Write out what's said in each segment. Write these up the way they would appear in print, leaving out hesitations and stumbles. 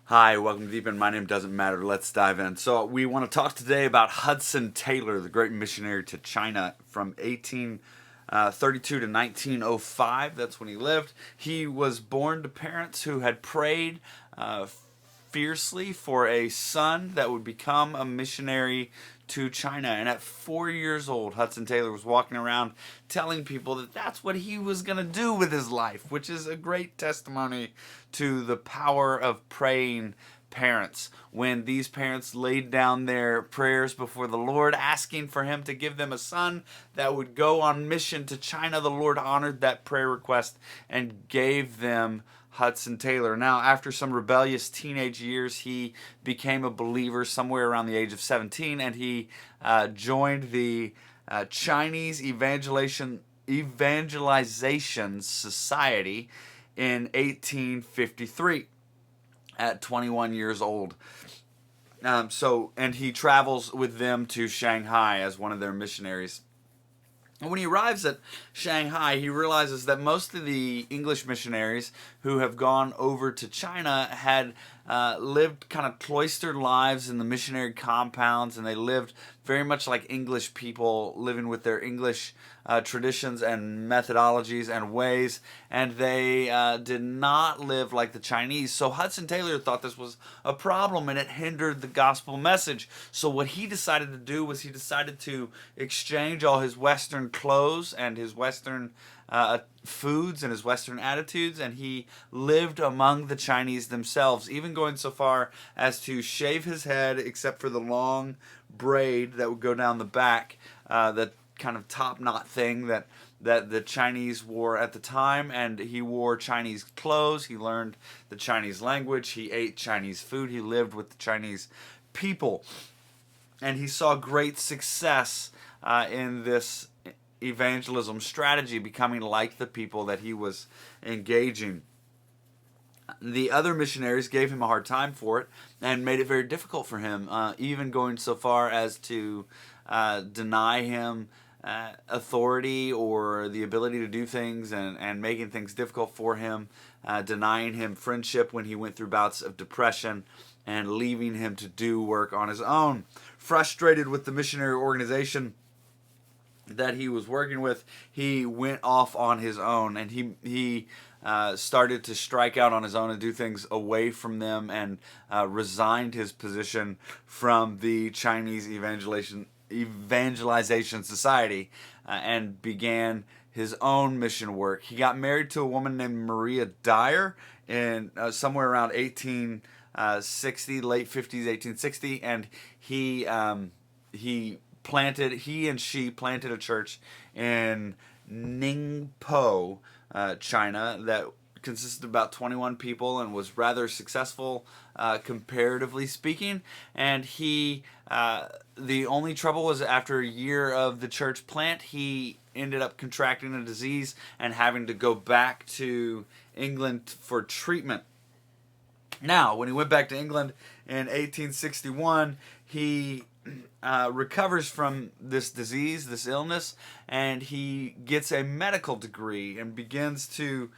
Hi, welcome to Deep End. My name doesn't matter. Let's dive in. So, we want to talk today about Hudson Taylor, the great missionary to China from 1832 to 1905. That's when he lived. He was born to parents who had prayed fiercely for a son that would become a missionary to China. And at 4 years old, Hudson Taylor was walking around telling people that that's what he was going to do with his life, which is a great testimony to the power of praying parents. When these parents laid down their prayers before the Lord, asking for him to give them a son that would go on mission to China, the Lord honored that prayer request and gave them Hudson Taylor. Now, after some rebellious teenage years, he became a believer somewhere around the age of 17, and he joined the Chinese Evangelization Society in 1853 at 21 years old. And he travels with them to Shanghai as one of their missionaries. And when he arrives at Shanghai, he realizes that most of the English missionaries who have gone over to China had lived kind of cloistered lives in the missionary compounds, and they lived very much like English people, living with their English traditions and methodologies and ways, and they did not live like the Chinese. So Hudson Taylor thought this was a problem, and it hindered the gospel message. So what he decided to do was he decided to exchange all his Western clothes and his Western foods and his Western attitudes, and he lived among the Chinese themselves, even going so far as to shave his head except for the long braid that would go down the back, that kind of top knot thing that the Chinese wore at the time. And he wore Chinese clothes, he learned the Chinese language, he ate Chinese food, he lived with the Chinese people, and he saw great success in this evangelism strategy, becoming like the people that he was engaging. The other missionaries gave him a hard time for it and made it very difficult for him, even going so far as to deny him authority or the ability to do things, and making things difficult for him, denying him friendship when he went through bouts of depression, and leaving him to do work on his own. Frustrated with the missionary organization that he was working with, he went off on his own, and he started to strike out on his own and do things away from them, and resigned his position from the Chinese Evangelization Society, and began his own mission work. He got married to a woman named Maria Dyer in somewhere around 1860, late 50s, 1860, and he and she planted a church in Ningpo, China, that consisted of about 21 people and was rather successful, comparatively speaking. And the only trouble was, after a year of the church plant, he ended up contracting a disease and having to go back to England for treatment. Now, when he went back to England in 1861, he recovers from this disease, this illness, and he gets a medical degree and begins to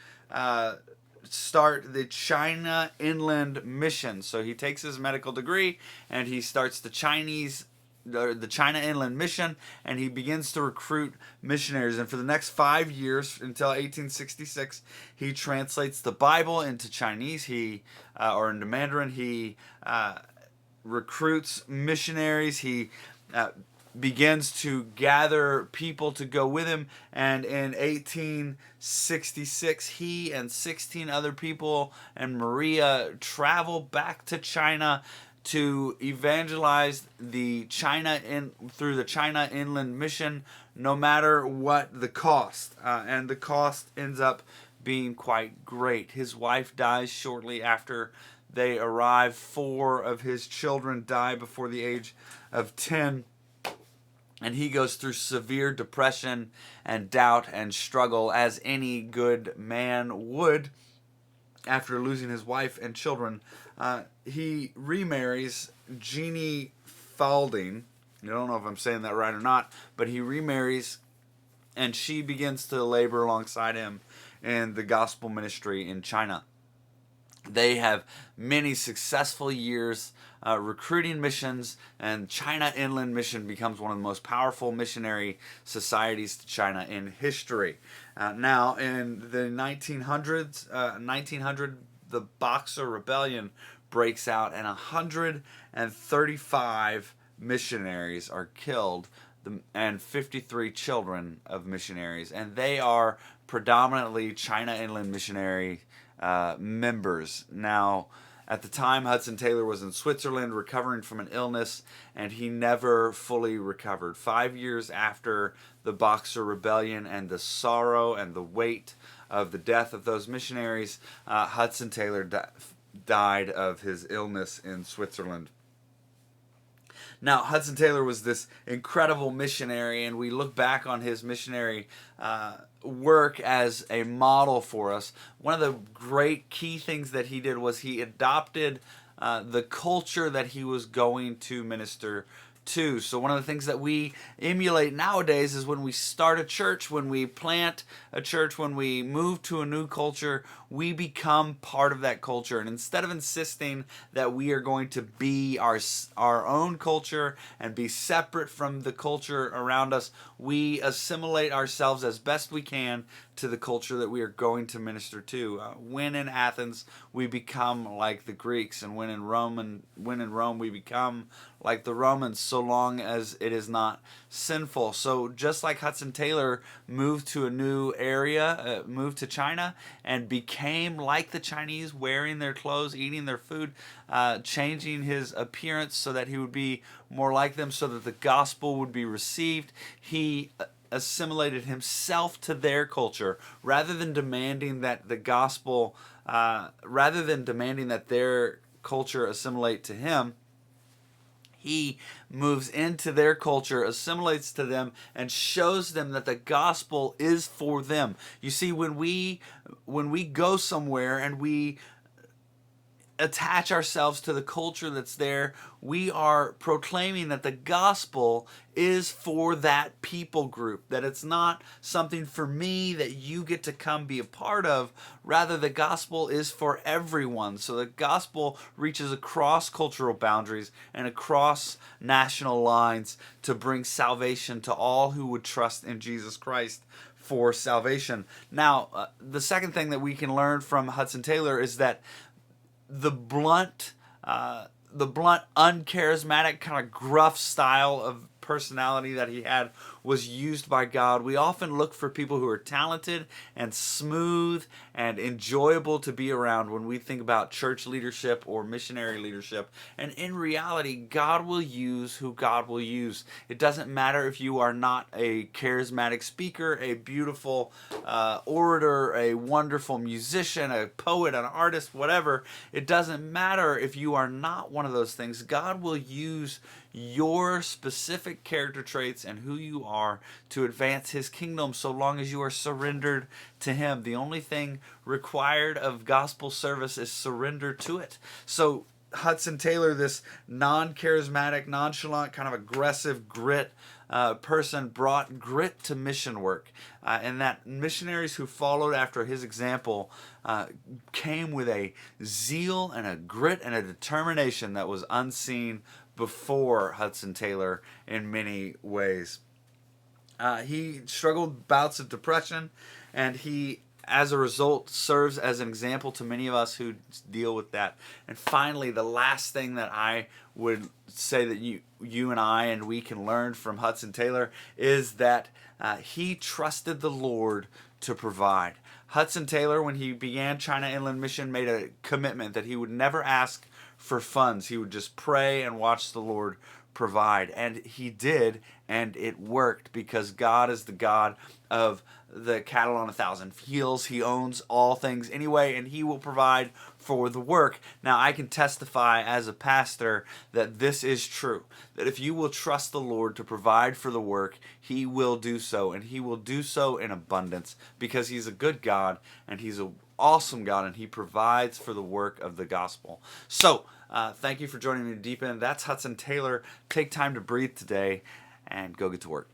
start the China Inland Mission. So he takes his medical degree and he starts the China Inland Mission, and he begins to recruit missionaries. And for the next 5 years, until 1866, he translates the Bible into Chinese, or into Mandarin. He recruits missionaries. He begins to gather people to go with him, and in 1866, he and 16 other people and Maria travel back to China to evangelize through the China Inland Mission, no matter what the cost. And the cost ends up being quite great. His wife dies shortly after they arrive. 4 of his children die before the age of 10. And he goes through severe depression and doubt and struggle, as any good man would after losing his wife and children. He remarries Jeannie Falding. I don't know if I'm saying that right or not, but he remarries, and she begins to labor alongside him in the gospel ministry in China. They have many successful years recruiting missions, and China Inland Mission becomes one of the most powerful missionary societies to China in history. Now, in the 1900s, 1900, the Boxer Rebellion breaks out, and 135 missionaries are killed, and 53 children of missionaries, and they are predominantly China Inland Missionary members. Now, at the time, Hudson Taylor was in Switzerland recovering from an illness, and he never fully recovered. 5 years after the Boxer Rebellion and the sorrow and the weight of the death of those missionaries, Hudson Taylor died of his illness in Switzerland. Now, Hudson Taylor was this incredible missionary, and we look back on his missionary work as a model for us. One of the great key things that he did was he adopted the culture that he was going to minister to. So one of the things that we emulate nowadays is when we start a church, when we plant a church, when we move to a new culture, we become part of that culture. And instead of insisting that we are going to be our own culture and be separate from the culture around us, we assimilate ourselves as best we can to the culture that we are going to minister to. When in Athens, we become like the Greeks, and when in Rome, we become like the Romans, so long as it is not sinful. So just like Hudson Taylor moved to a new area, moved to China, and became like the Chinese, wearing their clothes, eating their food, changing his appearance so that he would be more like them, so that the gospel would be received, he assimilated himself to their culture rather than demanding that the gospel, rather than demanding that their culture assimilate to him. He moves into their culture, assimilates to them, and shows them that the gospel is for them. You see, when we go somewhere and we attach ourselves to the culture that's there, we are proclaiming that the gospel is for that people group, that it's not something for me that you get to come be a part of. Rather, the gospel is for everyone. So the gospel reaches across cultural boundaries and across national lines to bring salvation to all who would trust in Jesus Christ for salvation. Now, the second thing that we can learn from Hudson Taylor is that the blunt, uncharismatic, kind of gruff style of personality that he had was used by God. We often look for people who are talented and smooth and enjoyable to be around when we think about church leadership or missionary leadership. And in reality, God will use who God will use. It doesn't matter if you are not a charismatic speaker, a beautiful orator, a wonderful musician, a poet, an artist, whatever. It doesn't matter if you are not one of those things. God will use your specific character traits and who you are to advance his kingdom, so long as you are surrendered to him. The only thing required of gospel service is surrender to it. So Hudson Taylor, this non-charismatic, nonchalant, kind of aggressive grit person, brought grit to mission work, and that missionaries who followed after his example came with a zeal and a grit and a determination that was unseen before Hudson Taylor in many ways. He struggled bouts of depression, and he, as a result, serves as an example to many of us who deal with that. And finally, the last thing that I would say that you and I and we can learn from Hudson Taylor is that he trusted the Lord to provide. Hudson Taylor, when he began China Inland Mission, made a commitment that he would never ask for funds. He would just pray and watch the Lord provide. And he did, and it worked, because God is the God of the cattle on 1,000 hills. He owns all things anyway, and he will provide for the work. Now, I can testify as a pastor that this is true, that if you will trust the Lord to provide for the work, he will do so, and he will do so in abundance, because he's a good God, and he's an awesome God, and he provides for the work of the gospel. So, thank you for joining me to Deep End. That's Hudson Taylor. Take time to breathe today and go get to work.